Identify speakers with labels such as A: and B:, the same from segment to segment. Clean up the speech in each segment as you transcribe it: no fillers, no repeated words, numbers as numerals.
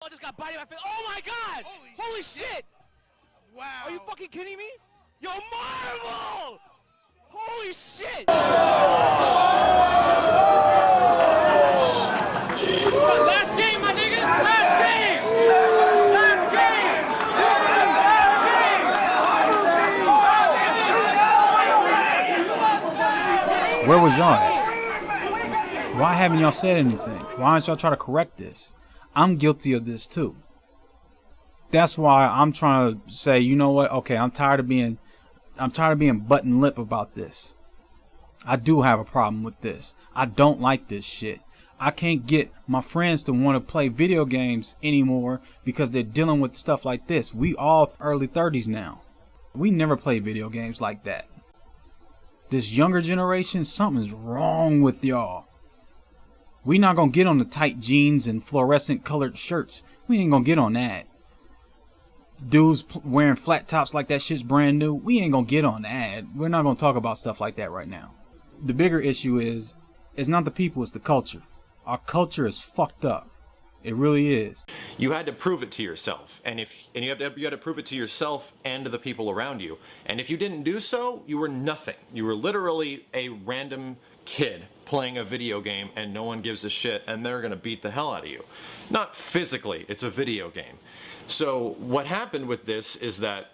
A: I just got body in my face. Oh my god! Holy shit!
B: Wow.
A: Are you fucking kidding me? Yo, Marvel! Holy shit! Last game, my nigga! Last game! Last
C: game! Where was y'all at? Why haven't y'all said anything? Why aren't y'all trying to correct this? I'm guilty of this too. That's why I'm trying to say, you know what? Okay, I'm tired of being button lip about this. I do have a problem with this. I don't like this shit. I can't get my friends to want to play video games anymore because they're dealing with stuff like this. We all early 30s now. We never played video games like that. This younger generation, something's wrong with y'all. We not gonna get on the tight jeans and fluorescent colored shirts. We ain't gonna get on that. Dudes wearing flat tops like that shit's brand new. We ain't gonna get on that. We're not gonna talk about stuff like that right now. The bigger issue is, it's not the people, it's the culture. Our culture is fucked up. It really is.
D: You had to prove it to yourself, and you had to prove it to yourself and to the people around you. And if you didn't do so, you were nothing. You were literally a random kid playing a video game, and no one gives a shit, and they're gonna beat the hell out of you. Not physically, it's a video game. So what happened with this is that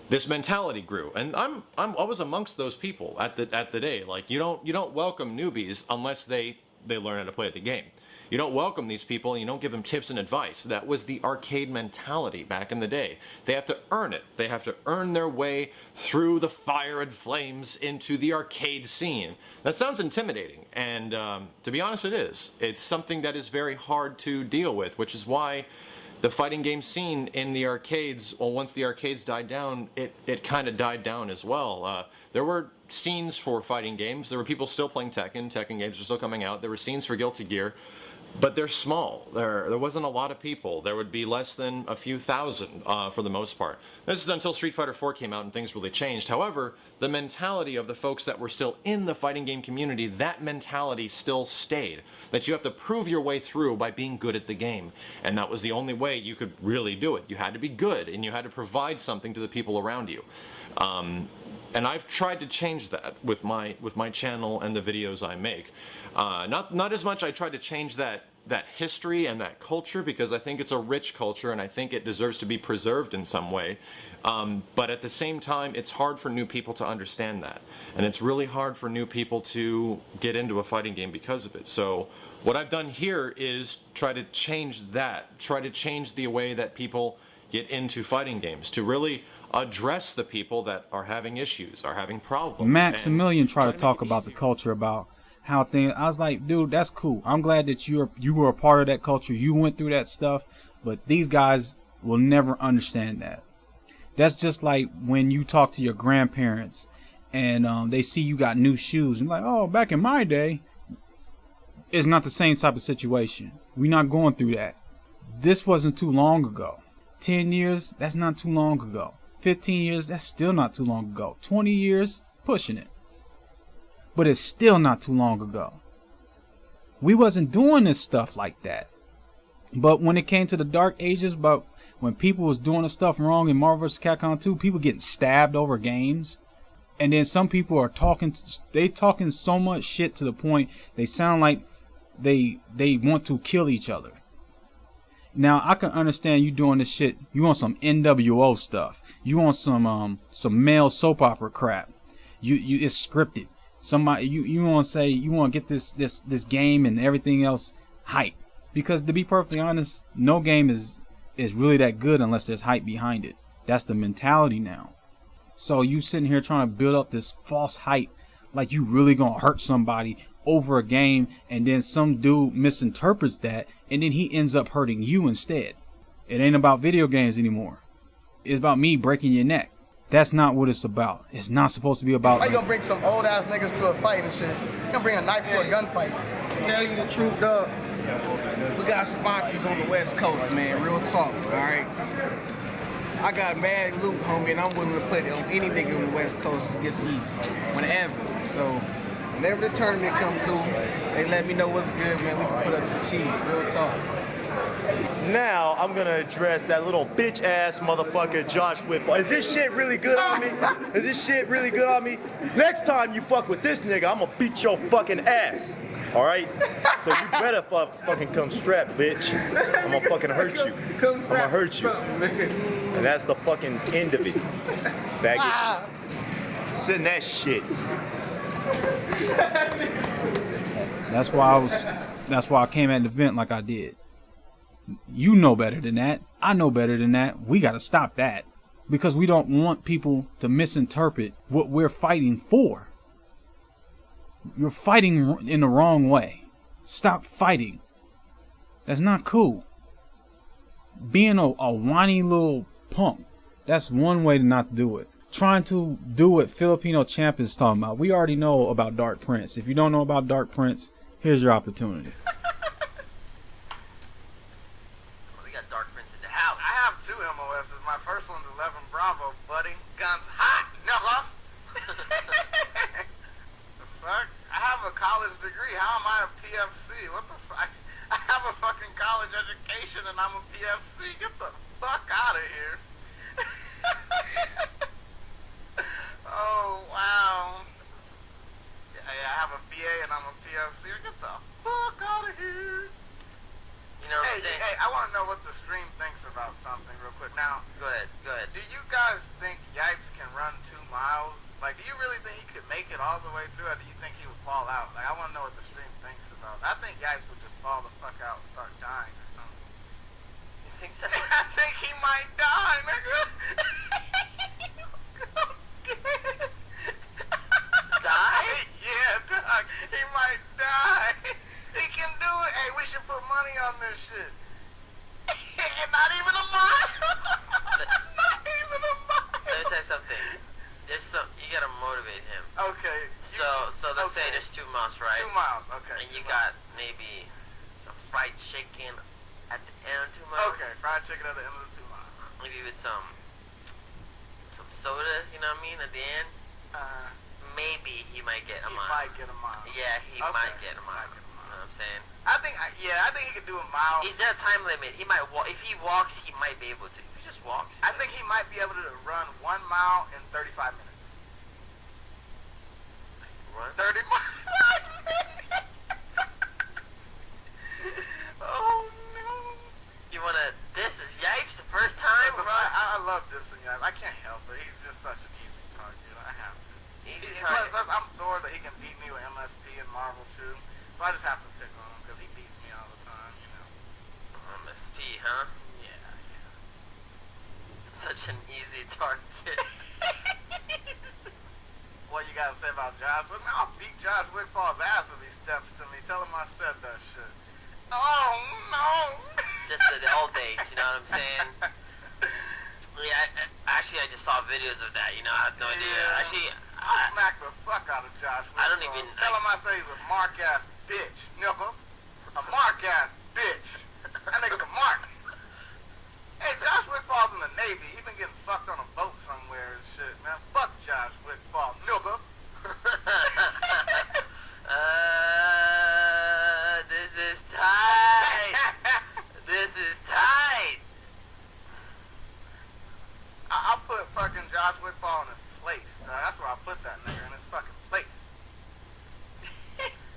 D: this mentality grew, and I was amongst those people at the day. Like, you don't welcome newbies unless they learn how to play the game. You don't welcome these people and you don't give them tips and advice. That was the arcade mentality back in the day. They have to earn it. They have to earn their way through the fire and flames into the arcade scene. That sounds intimidating, and to be honest, it is. It's something that is very hard to deal with, which is why the fighting game scene in the arcades, well, once the arcades died down, it kind of died down as well. There were scenes for fighting games. There were people still playing Tekken. Tekken games were still coming out. There were scenes for Guilty Gear. But they're small. There wasn't a lot of people. There would be less than a few thousand for the most part. This is until Street Fighter 4 came out and things really changed. However, the mentality of the folks that were still in the fighting game community, that mentality still stayed. That you have to prove your way through by being good at the game. And that was the only way you could really do it. You had to be good, and you had to provide something to the people around you. And I've tried to change that with my channel and the videos I make. Not as much I tried to change that history and that culture, because I think it's a rich culture and I think it deserves to be preserved in some way. But at the same time, it's hard for new people to understand that. And it's really hard for new people to get into a fighting game because of it. So what I've done here is try to change that. Try to change the way that people get into fighting games, to really address the people that are having issues, are having problems.
C: Maximilian tried to talk about the culture, about how things. I was like, dude, that's cool. I'm glad that you were a part of that culture. You went through that stuff, but these guys will never understand that. That's just like when you talk to your grandparents and they see you got new shoes and like, oh, back in my day. It's not the same type of situation. We're not going through that. This wasn't too long ago. 10 years, that's not too long ago. 15 years, that's still not too long ago. 20 years, pushing it. But it's still not too long ago. We wasn't doing this stuff like that. But when it came to the dark ages, but when people was doing the stuff wrong in Marvel vs. Capcom 2, people getting stabbed over games. And then some people are talking so much shit to the point they sound like they want to kill each other. Now I can understand you doing this shit. You want some NWO stuff. You want some male soap opera crap. It's scripted. Somebody you want to say you want to get this game and everything else hype. Because to be perfectly honest, no game is really that good unless there's hype behind it. That's the mentality now. So you sitting here trying to build up this false hype like you really gonna hurt somebody over a game, and then some dude misinterprets that and then he ends up hurting you instead. It ain't about video games anymore. It's about me breaking your neck. That's not what it's about. It's not supposed to be about.
B: Why you gonna bring some old ass niggas to a fight and shit? You gonna bring a knife to a gunfight?
E: Tell you the truth, dog. We got sponsors on the West Coast, man. Real talk, alright? I got mad loot, homie, and I'm willing to put it on any nigga on the West Coast against the East. Whenever. So whenever the tournament come through, they let me know what's good, man. We can put up some cheese. Real talk.
F: Now I'm gonna address that little bitch ass motherfucker Josh Whitball. Is this shit really good on me? Is this shit really good on me? Next time you fuck with this nigga, I'm gonna beat your fucking ass. Alright? So you better fucking come strapped, bitch. I'm gonna fucking hurt you. I'm gonna hurt you. And that's the fucking end of it. Faggot. Send that shit.
C: That's why I came at the event like I did. You know better than that. I know better than that. We gotta stop that. Because we don't want people to misinterpret what we're fighting for. You're fighting in the wrong way. Stop fighting. That's not cool. Being a whiny little punk, that's one way to not do it. Trying to do what Filipino Champ is talking about. We already know about Dark Prince. If you don't know about Dark Prince, here's your opportunity.
G: We got Dark Prince in the house. I have 2 MOSs. My first one's 11 Bravo, buddy. Guns hot, nigga. The fuck? I have a college degree. How am I a PFC? What the fuck? I have a fucking college education and I'm a PFC. Get the fuck out of here. Oh, wow. Yeah, I have a BA and I'm a PFC. Get the fuck out of here. You know what I'm saying? Hey, I want to know what the stream thinks about something real quick. Now, go ahead. Do you guys think Yipes can run 2 miles? Like, do you really think he could make it all the way through, or do you think he would fall out? Like, I want to know what the stream thinks about it. I think Yipes would just fall the fuck out and start dying or something. You think so? I think he might die, nigga. Die? Yeah, dog. He might die. He can do it. Hey, we should put money on this shit. Not even a mile. Not even a mile.
H: Let me tell you something. You gotta motivate him.
G: Okay.
H: So let's say there's 2 miles, right?
G: 2 miles. Okay.
H: And you got maybe some fried chicken at the end of 2 miles.
G: Okay, fried chicken at the end of the 2 miles.
H: Maybe with some soda, you know what I mean, at the end. Maybe he might get a mile.
G: He might get a mile.
H: Yeah, he might get a mile. You know what I'm saying?
G: I think he could do a mile.
H: He's not a time limit. He might walk. If he walks, he might be able to. If he just walks.
G: I think he might be able to run 1 mile in 35 minutes.
H: Run?
G: 30 miles. Oh no.
H: You wanna? This is Yipes the first time,
G: Bro,
H: bro.
G: I love this Yipes. I can't help it. He's just such an easy target. I have to.
H: Easy target.
G: Plus, I'm sure that he can beat me with MSP and Marvel too. So I just have to pick on him because he beats me all the time, you know.
H: MSP, huh?
G: Yeah.
H: Such an easy target.
G: What you gotta say about Josh? Well, I'll beat Josh Whitfall's ass if he steps to me. Tell him I said that shit. Oh no!
H: Just the old days, you know what I'm saying? Yeah, actually, I just saw videos of that. You know, I have no idea. Actually,
G: I'll smack the fuck out of Josh Whitfall.
H: I don't even.
G: Tell him I say he's a mark ass bitch, nigga. A mark ass bitch. That nigga's a mark. Hey, Josh Whitfall's in the Navy. He been getting fucked on a boat somewhere and shit, man. Fuck Josh Whitfall, nigga.
H: This is tight. This is tight.
G: I'll put fucking Josh Whitfall in his place. That's where I'll put that nigga, in his fucking place.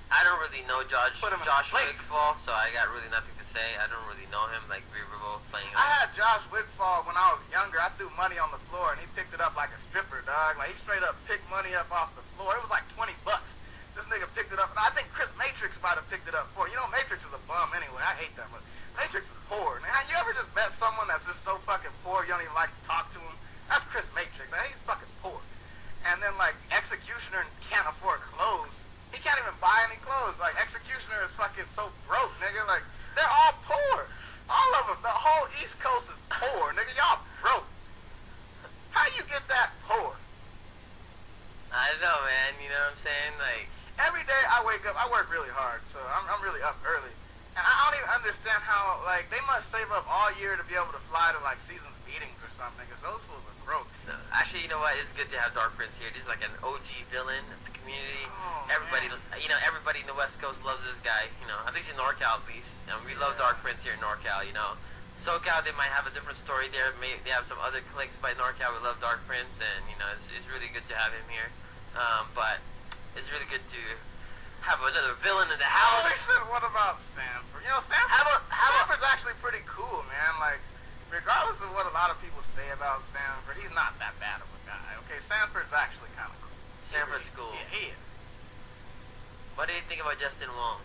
H: I don't really know Josh
G: place.
H: Whitfall, so I got really nothing to say. I don't really know him, like Riverboat playing.
G: I had Josh Whitfall when I was younger. I threw money on the floor and he picked it up like a stripper, dog. Like he straight up picked money up off the floor. It was like $20. This nigga picked it up, and I think Chris Matrix might have picked it up for him. You know, Matrix is a bum anyway. I hate that, but Matrix is poor. Man, you ever just met someone that's just so fucking poor you don't even like to talk to him? That's Chris Matrix. Man, he's fucking poor. And then like Executioner can't afford clothes. He can't even buy any clothes. Like Executioner is fucking so broke, nigga. Like they're all poor. All of them. The whole East Coast is poor, nigga. Y'all broke. How you get that poor?
H: I don't know, man. You know what I'm saying? Like
G: every day I wake up, I work really hard, so I'm really up early. And I don't even understand how, like, they must save up all year to be able to fly to, like, season's meetings or something, because those fools are broke.
H: Actually, you know what? It's good to have Dark Prince here. He's like an OG villain of the community.
G: Oh,
H: everybody,
G: man.
H: you know, everybody in the West Coast loves this guy. You know, at least in NorCal, at least. We love Dark Prince here in NorCal. You know, SoCal they might have a different story there. Maybe they have some other cliques by NorCal. We love Dark Prince, and you know, it's really good to have him here. But it's really good to have another villain in the house.
G: Listen, what about Sanford? You know, Sanford's actually pretty cool, man. Like, regardless of what a lot of people say about Sanford, he's not that bad of a guy. Okay, Sanford's actually kind of cool.
H: Sanford's cool.
G: Yeah, he is.
H: What do you think about Justin Wong?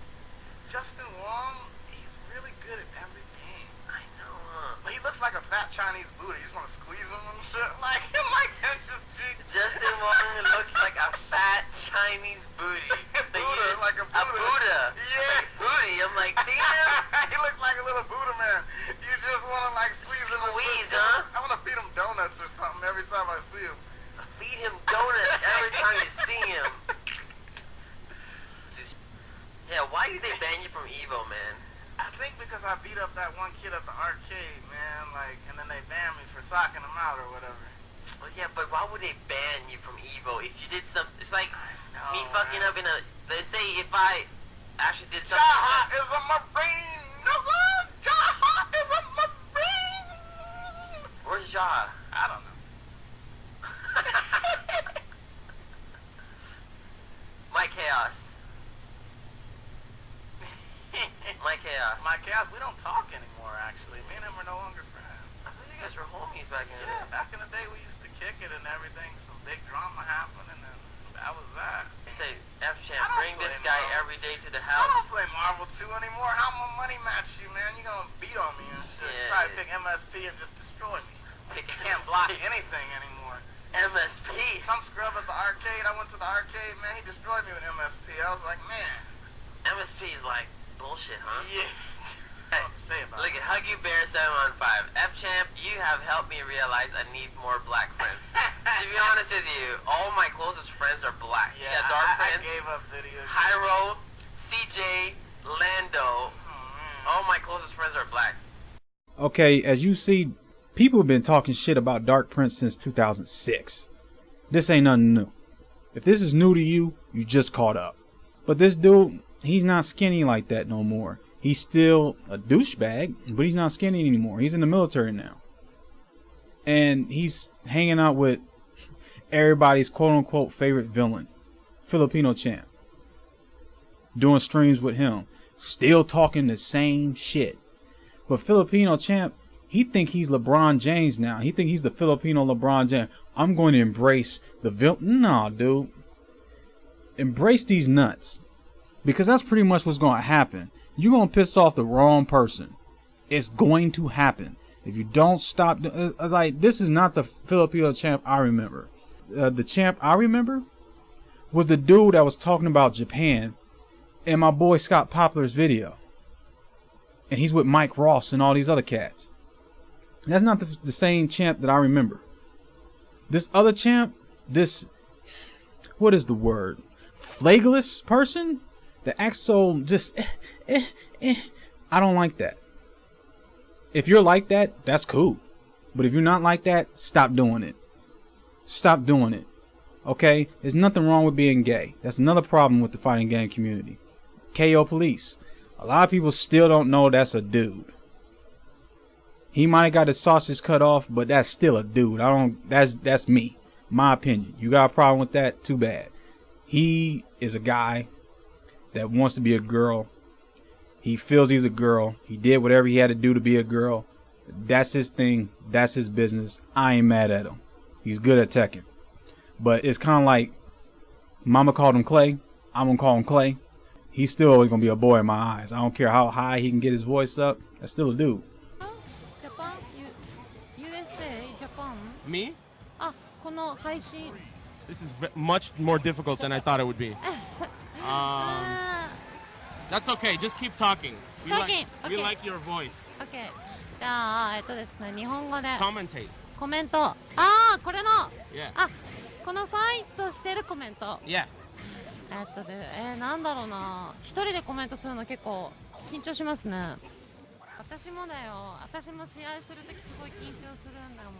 G: Justin Wong, he's really good at everything.
H: I know, huh?
G: But he looks like a fat Chinese booty. You just want to squeeze him and shit. Like tension streaks.
H: Justin Wong looks like a fat Chinese booty.
G: Buddha, like a Buddha.
H: A Buddha.
G: Yeah.
H: Booty. I'm like, damn.
G: He looks like a little Buddha man. You just want to like squeeze him.
H: Squeeze, huh?
G: I want to feed him donuts or something every time I see him.
H: Feed him donuts every time you see him. Yeah, why did they ban you from Evo, man?
G: I think because I beat up that one kid at the arcade, man, like, and then they banned me for socking him out or whatever.
H: Well, yeah, but why would they ban you from Evo if you did something? It's like me
G: know,
H: fucking
G: man.
H: up in a. They say if I actually did something.
G: Jaha is a marine, nigga! Jaha is a marine!
H: Where's Jaha?
G: I don't know.
H: My Chaos. My Chaos.
G: My Chaos, we don't talk anymore, actually. Me and him are no longer friends.
H: I thought you guys were homies back in the
G: Yeah,
H: day.
G: back in the day we used to kick it and everything. Some big drama happened and then that was that.
H: They say, F-Champ,
G: I don't
H: bring this
G: play
H: guy
G: Marvel.
H: every day to the
G: I don't
H: house.
G: play Marvel 2 anymore. How am I money match you, man? You gonna beat on me and shit.
H: Yeah,
G: Probably
H: yeah.
G: pick MSP and just destroy me.
H: Pick
G: You can't
H: MSP.
G: block anything anymore.
H: MSP.
G: Some scrub at the arcade. I went to the arcade, man. He destroyed me with MSP. I was like, man.
H: MSP is like bullshit, huh?
G: Yeah. What to say about
H: Look
G: it.
H: at Huggy Bear 715. F-Champ, you have helped me realize I need more black friends. To be honest with you, all my closest friends are black.
G: Yeah,
H: you got Dark
G: I
H: Prince,
G: gave up videos.
H: Hyro, CJ, Lando. All my closest friends are black.
C: Okay, as you see, people have been talking shit about Dark Prince since 2006. This ain't nothing new. If this is new to you, you just caught up. But this dude, he's not skinny like that no more. He's still a douchebag, but he's not skinny anymore. He's in the military now. And he's hanging out with everybody's quote-unquote favorite villain, Filipino Champ. Doing streams with him. Still talking the same shit. But Filipino Champ, he think he's LeBron James now. He think he's the Filipino LeBron James. I'm going to embrace the villain. Nah, dude. Embrace these nuts. Because that's pretty much what's going to happen. You're going to piss off the wrong person. It's going to happen. If you don't stop, like, this is not the Filipino Champ I remember. The champ I remember was the dude that was talking about Japan in my boy Scott Poplar's video. And he's with Mike Ross and all these other cats. That's not the same champ that I remember. This other champ, this, what is the word? Flageless person that acts so just, I don't like that. If you're like that, that's cool. But if you're not like that, stop doing it. Stop doing it. Okay? There's nothing wrong with being gay. That's another problem with the fighting game community. KO Police. A lot of people still don't know that's a dude. He might have got his sausage cut off, but that's still a dude. That's me. My opinion. You got a problem with that? Too bad. He is a guy that wants to be a girl. He feels he's a girl. He did whatever he had to do to be a girl. That's his thing. That's his business. I ain't mad at him. He's good at Tekken. But it's kind of like Mama called him Clay. I'm going to call him Clay. He's still always going to be a boy in my eyes. I don't care how high he can get his voice up. That's still a dude.
I: Japan, USA, Japan.
A: Me?
I: この配信
A: This is much more difficult than I thought it would be. That's okay. Just keep talking. We
I: Talking,
A: we
I: okay.
A: like your voice.
I: OK じゃあですね日本語で
A: Commentate.
I: コメントこれの
A: Yeah.
I: このファイトしてるコメント
A: Yeah.
I: なんだろうな一人でコメントするの結構緊張しますね私もだよ。私も試合するときすごい緊張するんだもん。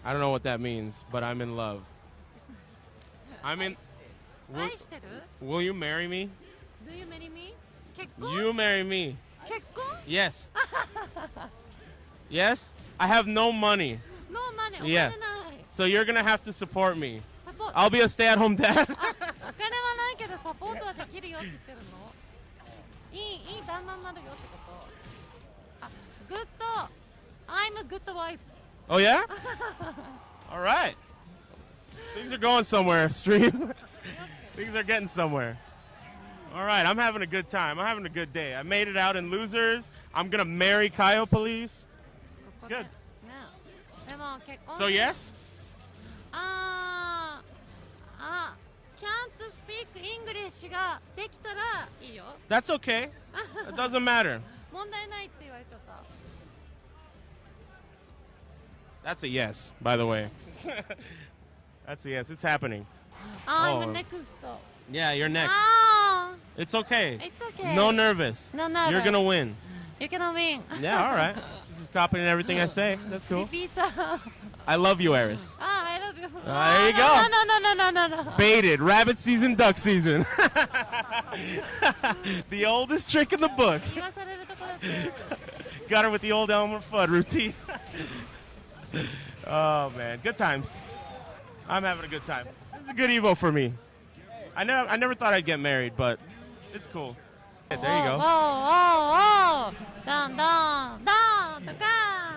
A: I don't know what that means, but I'm in love. I'm in.
I: 愛してる
A: Will you marry me?
I: Do you marry me? 結婚
A: You marry me.
I: 結婚
A: Yes. Yes? I have no money.
I: No money. お金
A: Yeah.
I: ない。
A: So you're gonna have to support me.
I: サポート。
A: I'll be a stay-at-home dad.
I: あ、お金はないけどサポートはできるよって言ってるのいい旦那になるよってことあ、グッド I'm a good wife
A: Oh yeah? All right. Things are going somewhere, stream. Things are getting somewhere. All right, I'm having a good time. I'm having a good day. I made it out in losers. I'm gonna marry Kyle Police. It's good.
I: ねでも結婚
A: So yes?
I: Can't speak English ができたらいいよ
A: That's okay. It doesn't matter.
I: 問題ないって言われちゃった
A: That's a yes, by the way. That's a yes. It's happening.
I: I'm
A: Oh.
I: next
A: Yeah, you're next. It's okay.
I: It's okay
A: No nervous.
I: No nervous
A: You're gonna win.
I: You're gonna win
A: Yeah, all right. Just copying everything I say. That's cool.
I: Repeat
A: I love you, Eris.
I: I love you
A: There you go.
I: No
A: Baited. Rabbit season, duck season. The oldest trick in the book.
I: 言わされるとこだって
A: Got her with the old Elmer Fudd routine. Oh, man. Good times. I'm having a good time. It's a good Evo for me. I never thought I'd get married, but it's cool. Yeah, there you go.
I: Whoa Don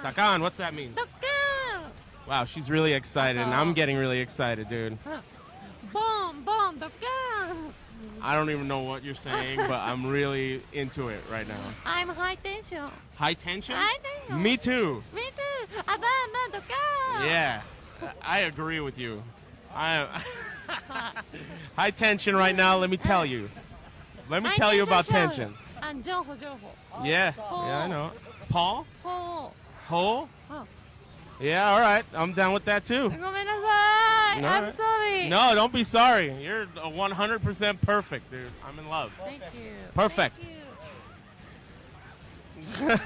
A: Takan, what's that mean? Wow, she's really excited, and I'm getting really excited, dude.
I: Boom Dokan
A: I don't even know what you're saying, but I'm really into it right now.
I: I'm high tension
A: High tension?
I: High tension
A: Me too.
I: Me too Dokan
A: Yeah, I agree with you. High tension right now, let me tell you. Let me tell you about tension.
I: Joho
A: Yeah, I know. Paul?
I: Ho
A: Hole? Yeah, all right. I'm down with that too.
I: ごめんなさい
A: No,
I: I'm sorry
A: No, don't be sorry. You're 100% perfect, dude. I'm in love.
I: Thank you
A: Perfect.
I: Thank you.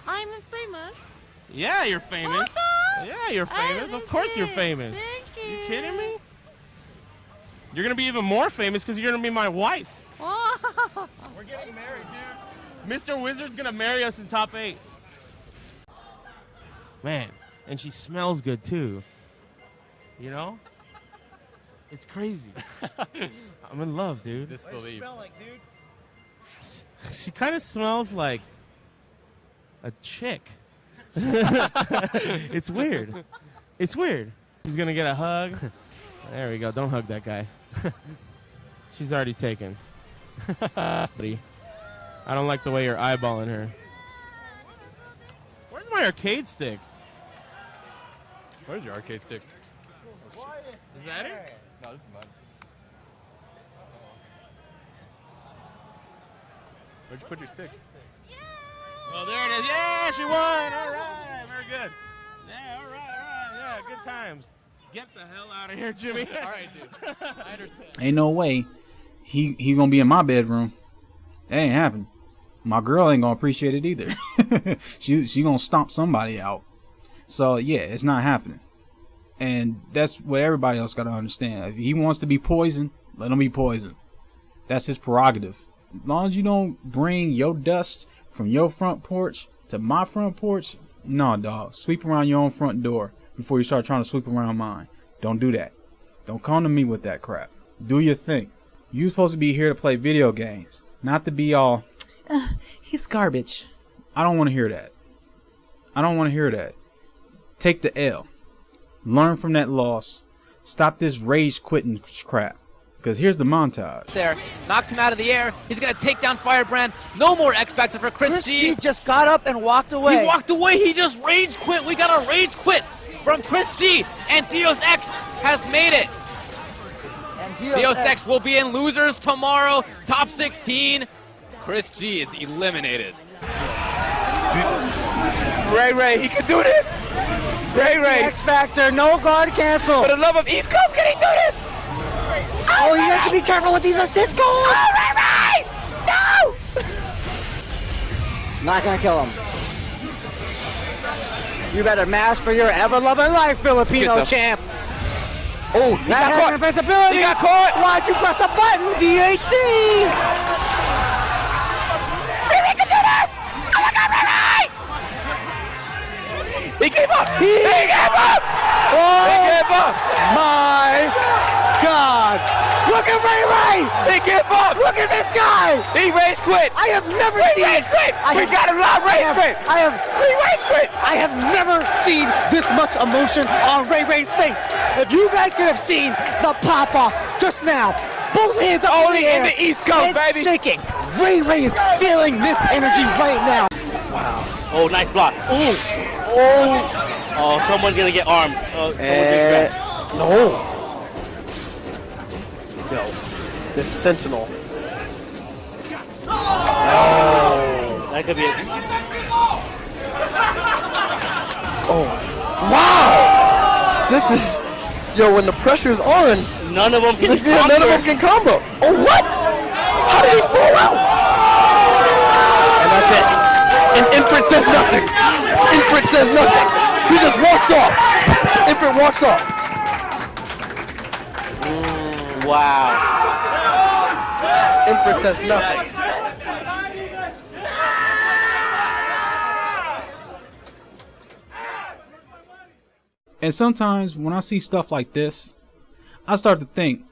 I: I'm famous
A: Yeah, you're famous. Yeah, you're famous. Of course you're famous.
I: Thank you
A: You kidding me? You're going to be even more famous because you're going to be my wife. We're getting married, dude. Mr. Wizard's going to marry us in top 8. Man, and she smells good too. You know? It's crazy. I'm in love, dude.
F: What does it smell like, dude?
A: She kind of smells like a chick. It's weird. It's weird. She's going to get a hug. There we go. Don't hug that guy. She's already taken. I don't like the way you're eyeballing her. Where's my arcade stick?
J: Where's your arcade stick?
A: Is that it?
J: No, this is mine. Where'd you put your stick?
A: Oh, there it is. Yeah, she won. All right. Very good. Yeah, all right. Yeah, good times. Get the hell out of here, Jimmy.
J: All right, dude. I understand.
C: Ain't no way he gonna be in my bedroom. That ain't happening. My girl ain't gonna appreciate it either. she gonna stomp somebody out. So yeah, it's not happening. And that's what everybody else gotta understand. If he wants to be poisoned, let him be poisoned. That's his prerogative. As long as you don't bring your dust from your front porch to my front porch, no, dog. Sweep around your own front door before you start trying to sweep around mine. Don't do that. Don't come to me with that crap. Do your thing. You're supposed to be here to play video games, not to be all, he's garbage. I don't want to hear that. I don't want to hear that. Take the L. Learn from that loss. Stop this rage quitting crap. Because here's the montage.
K: There, knocked him out of the air. He's gonna take down Firebrand. No more X Factor for Chris G.
L: G just got up and walked away.
K: He walked away. He just rage quit. We got a rage quit from Chris G. And Dios X has made it.
L: And
K: Dios X will be in losers tomorrow. Top 16. Chris G is eliminated.
L: Ray, he can do this. Ray. X Factor, no guard cancel. For the love of East Coast, can he do this? Oh, he has to be careful with these assist goals. Oh, Ray! No! Not gonna kill him. You better mask for your ever-loving life, Filipino champ.
K: Oh, he got caught.
L: Invincibility.
K: He got caught.
L: Why'd you press a button, DAC?
K: Ray can do this! Oh my God, Ray! He gave up! He gave up!
L: Oh,
K: He gave up!
L: my God. Look at Ray!
K: He gave up!
L: Look at this guy!
K: He rage quit!
L: I have never seen
K: rage quit! We got a lot of rage quit! He rage quit!
L: I have never seen this much emotion on Ray's face. If you guys could have seen the pop-off just now, both hands up
K: Only
L: in
K: in
L: the
K: the East Coast,
L: head
K: baby!
L: shaking. Ray is feeling this energy right now.
K: Oh, nice block. Ooh. Oh, someone's gonna get armed. Someone's gonna get
M: No. Yo, this Sentinel.
K: Oh, that could be it.
M: Oh, wow! This is, yo, when the pressure's on,
K: None of them can
M: yeah, none of them can combo. Oh, what? How did he fall out? And that's it. And Infant says nothing. Infant says nothing. He just walks off. Infant walks off.
K: Wow.
M: Infant says nothing.
C: And sometimes when I see stuff like this, I start to think,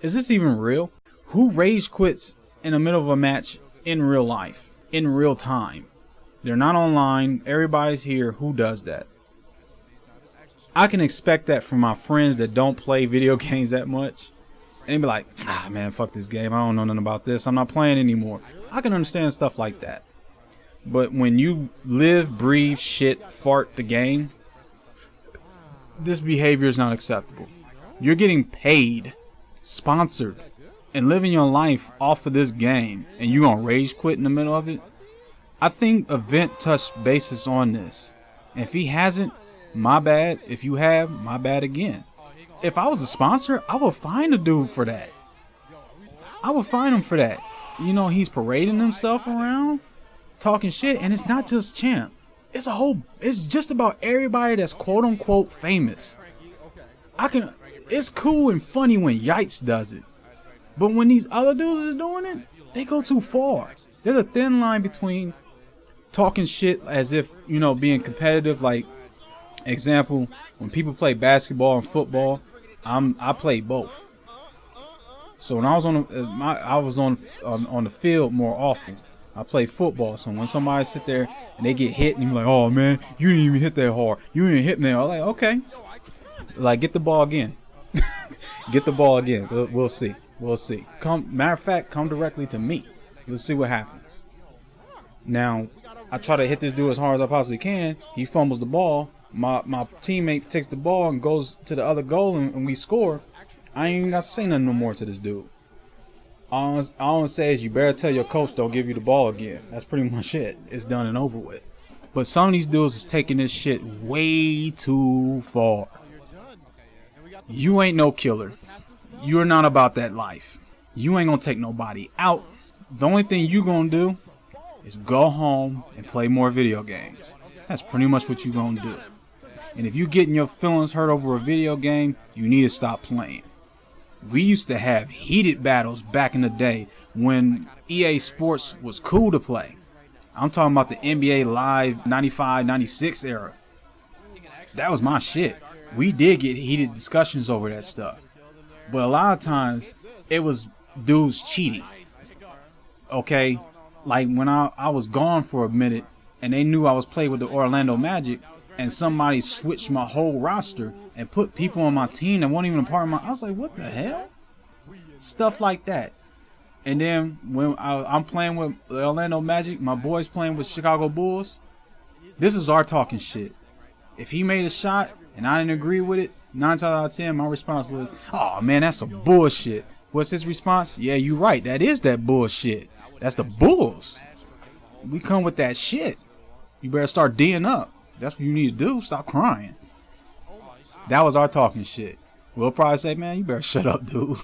C: is this even real? Who rage quits in the middle of a match in real life, in real time? They're not online, everybody's here. Who does that? I can expect that from my friends that don't play video games that much. And they be like, ah man, fuck this game, I don't know nothing about this, I'm not playing anymore. I can understand stuff like that. But when you live, breathe, shit, fart the game, this behavior is not acceptable. You're getting paid, sponsored, and living your life off of this game, and you gonna rage quit in the middle of it? I think Event touched bases on this. And if he hasn't, my bad. If you have, my bad again. If I was a sponsor, I would fine the dude for that. I would fine him for that. You know, he's parading himself around, talking shit, and it's not just Champ. It's just about everybody that's quote unquote famous. It's cool and funny when Yipes does it. But when these other dudes is doing it, they go too far. There's a thin line between talking shit as if, you know, being competitive. Like, example, when people play basketball and football, I play both. So when I was on the field more often. I play football, so when somebody sit there and they get hit and you're like, oh man, you didn't even hit that hard. You didn't hit me. I'm like, okay. Like, get the ball again. Get the ball again. We'll see. We'll see. Matter of fact, come directly to me. Let's see what happens. Now, I try to hit this dude as hard as I possibly can. He fumbles the ball. My teammate takes the ball and goes to the other goal and we score. I ain't even got to say nothing no more to this dude. All I want to say is you better tell your coach don't give you the ball again. That's pretty much it. It's done and over with. But some of these dudes is taking this shit way too far. You ain't no killer. You're not about that life. You ain't gonna take nobody out. The only thing you gonna do is go home and play more video games. That's pretty much what you gonna do. And if you getting your feelings hurt over a video game, you need to stop playing. We used to have heated battles back in the day when EA Sports was cool to play. I'm talking about the NBA Live 95, 96 era. That was my shit. We did get heated discussions over that stuff. But a lot of times, it was dudes cheating. Okay? Like when I was gone for a minute and they knew I was playing with the Orlando Magic and somebody switched my whole roster and put people on my team that weren't even a part of my... I was like, what the hell? Stuff like that. And then when I'm playing with the Orlando Magic, my boy's playing with Chicago Bulls. This is our talking shit. If he made a shot and I didn't agree with it, 9 times out of 10, my response was, oh man, that's some bullshit. What's his response? Yeah, you right. That is that bullshit. That's the Bulls. We come with that shit. You better start D'ing up. That's what you need to do. Stop crying. That was our talking shit. We'll probably say, man, you better shut up, dude.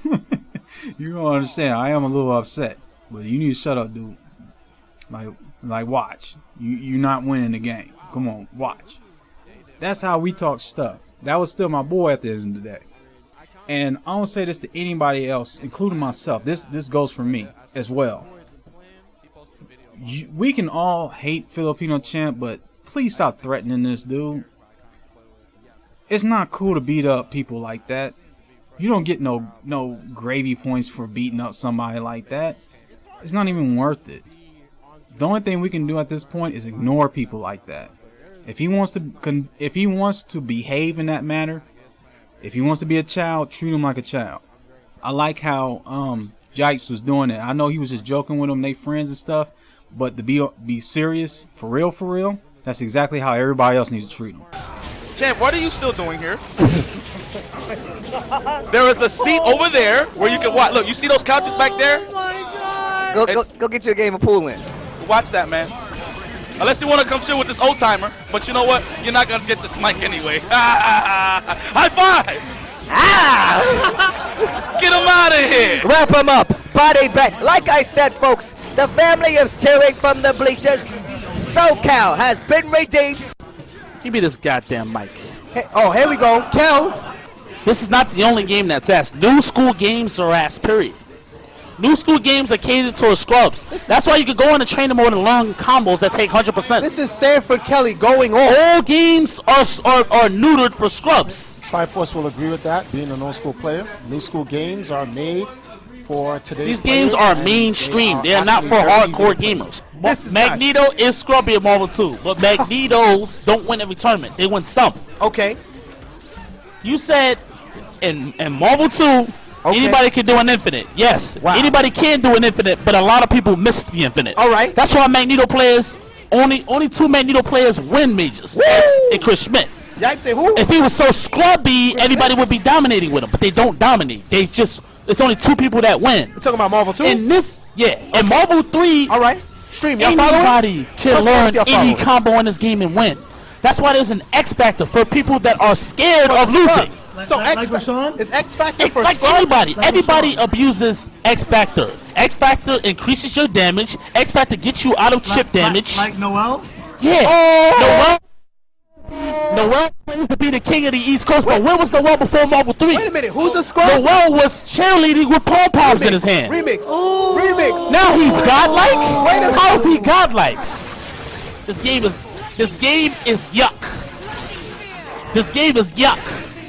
C: You don't understand. I am a little upset. But you need to shut up, dude. Like watch. You're not winning the game. Come on, watch. That's how we talk stuff. That was still my boy at the end of the day. And I don't say this to anybody else, including myself. This goes for me as well. We can all hate Filipino Champ, but please stop threatening this dude. It's not cool to beat up people like that. You don't get no gravy points for beating up somebody like that. It's not even worth it. The only thing we can do at this point is ignore people like that. If he wants to behave in that manner, if he wants to be a child, treat him like a child. I like how Jikes was doing it. I know he was just joking with them, they friends and stuff, but to be serious, for real, that's exactly how everybody else needs to treat him.
N: Champ, what are you still doing here? There is a seat over there where you can watch. Look, you see those couches back there?
L: Oh my God. Go get you a game of pool in.
N: Watch that, man. Unless you want to come chill with this old timer, but you know what? You're not gonna get this mic anyway. High five! Get him out of here!
L: Wrap him up. Body bag. Like I said, folks, the family is cheering from the bleachers. SoCal has been redeemed.
K: Give me this goddamn mic.
M: Hey, oh, here we go. Kels.
K: This is not the only game that's asked. New school games are asked, period. New school games are catered towards scrubs. That's why you can go in the trainer mode and learn combos that take 100%.
M: This is Sanford Kelly going on.
K: All games are neutered for scrubs.
O: Triforce will agree with that, being a no-school player. New school games are made for today's
K: These games are mainstream. They are not for hardcore gamers. Magneto is scrubby in Marvel 2, but Magnetos don't win every tournament. They win some.
M: Okay.
K: You said in Marvel 2, anybody can do an infinite. Yes, anybody can do an infinite, but a lot of people miss the infinite.
M: All right.
K: That's why Magneto players, only 2 Magneto players win majors. X and Chris Schmidt.
M: Yikes, say who?
K: If he was so scrubby, everybody would be dominating with him, but they don't dominate. It's only 2 people that win.
M: We're talking about Marvel 2?
K: In Marvel 3,
M: all right. Stream, y'all following?
K: Anybody can learn any combo in this game and win. That's why there's an X Factor for people that are scared of losing.
M: So is X Factor for
K: like
M: scrubs?
K: Everybody abuses X Factor. X Factor increases your damage. X Factor gets you out of chip damage.
P: Like Noel?
K: Yeah. Noel claims to be the king of the East Coast, but where was Noel before Marvel 3?
M: Wait a minute, who's a scrub?
K: Noel was cheerleading with pom-poms in his hand.
M: Remix. Remix.
K: Now he's godlike?
M: Wait a minute.
K: How is he godlike? This game is yuck. This game is yuck.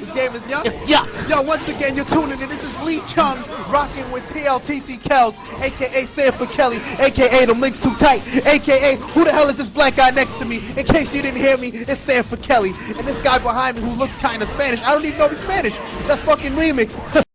M: This game is yuck?
K: It's yuck.
M: Yo, once again, you're tuning in. This is Lee Chung rocking with TLTT Kels, a.k.a. Sanford Kelly, a.k.a. them links too tight, a.k.a. who the hell is this black guy next to me? In case you didn't hear me, it's Sanford Kelly. And this guy behind me who looks kind of Spanish, I don't even know if he's Spanish. That's fucking Remix.